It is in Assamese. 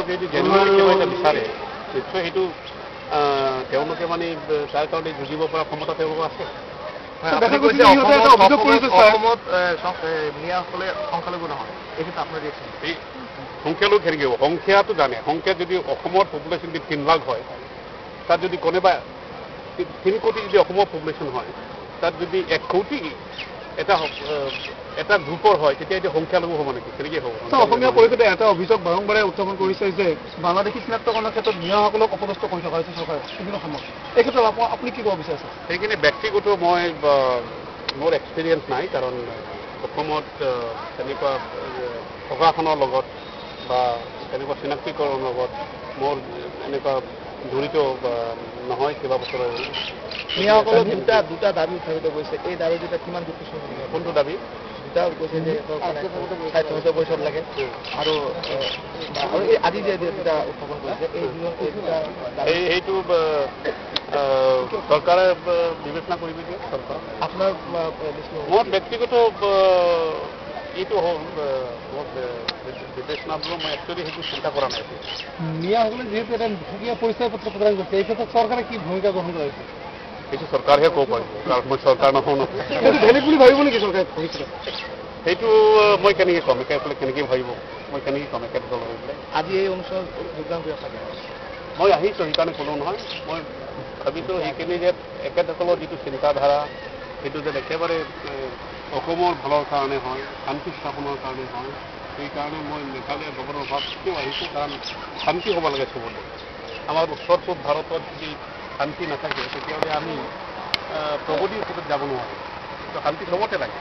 যদি জেনুৱেলি কিবা এটা বিচাৰে নিশ্চয় সেইটো তেওঁলোকে মানে তাৰ কাৰণে যুঁজিব পৰা ক্ষমতা তেওঁলোকৰ আছে। অসমত মিয়াসকলে সংখ্যালঘু নহয়, এইটো আপোনাৰ সংখ্যালঘু কেনেকৈ হ'ব? সংখ্যাটো জানে, সংখ্যা যদি অসমৰ পপুলেশ্যন যদি 3 লাখ হয়, তাত যদি কোনোবা 3 কোটি যদি অসমৰ পপুলেশ্যন হয়, তাত যদি 1 কোটি এটা গ্ৰুপৰ হয়, তেতিয়া এতিয়া সংখ্যালঘু হ'ব নেকি? কেনেকৈ হ'ব? অসমীয়া পৰিষদে এটা অভিযোগ বাৰম্বাৰে উত্থাপন কৰিছে যে বাংলাদেশী চিনাক্তকৰণৰ ক্ষেত্ৰত মিয়াসকলক অপদস্থ কৰি থকা হৈছে চৰকাৰে বিভিন্ন সময়ত। এই ক্ষেত্ৰত আপুনি কি ক'ব বিচাৰিছে? সেইখিনি ব্যক্তিগত মই মোৰ এক্সপিৰিয়েঞ্চ নাই, কাৰণ অসমত তেনেকুৱা প্ৰশাসনৰ লগত বা তেনেকুৱা চিনাক্তীকৰণৰ লগত মোৰ এনেকুৱা জড়িত নহয় কেইবাবছৰৰ। মিয়াসকলৰ দুটা দাবী উত্থাপিত কৰিছে, এই দাবী দুটা কিমান যুক্তিসংগত? কোনটো দাবী? দুটা কৈছে যে স্বায়ত্তশাসিত পৰিষদ লাগে আৰু আজি যে দুটা উত্থাপন কৰিছে সেইটো চৰকাৰে বিবেচনা কৰিব দিয়ে। চৰকাৰ আপোনাৰ মোৰ ব্যক্তিগত এইটো হ'ল মোৰ বিবেচনা বোলো মই একচুৱেলি সেইটো চিন্তা কৰা নাই। মিয়াসকলে যিহেতু এটা সুকীয়া পৰিচয় পত্ৰ প্ৰদান কৰিছে, এই ক্ষেত্ৰত চৰকাৰে কি ভূমিকা গ্ৰহণ কৰিছে? সেইটো চৰকাৰহে ক'ব পাৰিব, কাৰণ মই চৰকাৰ নহওঁ ন। বেলেগ বুলি ভাবিব নেকি চৰকাৰে? সেইটো মই কেনেকৈ ক'ম? একেবাৰে কেনেকৈ ভাবিব, মই কেনেকৈ ক'ম একেটা দল হৈ পেলাই? আজি এই অনুষ্ঠানত যোগদান কৰি থাকে মই আহিছোঁ, সেইকাৰণে ক'লোঁ নহয়। মই ভাবিছোঁ সেইখিনি যে একেসকলৰ যিটো চিন্তাধাৰা সেইটো যেন একেবাৰে অসমৰ ভালৰ কাৰণে হয়, শান্তি স্থাপনৰ কাৰণে হয়। সেইকাৰণে মই মেঘালয় গভৰ্ণৰ ভাৰতকেও আহিছোঁ, কাৰণ শান্তি হ'ব লাগে চবতে। আমাৰ উত্তৰ পূব ভাৰতত যদি শান্তি নাথাকে তেতিয়াহ'লে আমি প্ৰগতিৰ পথত যাব নোৱাৰোঁ। তো শান্তি চবতে লাগে।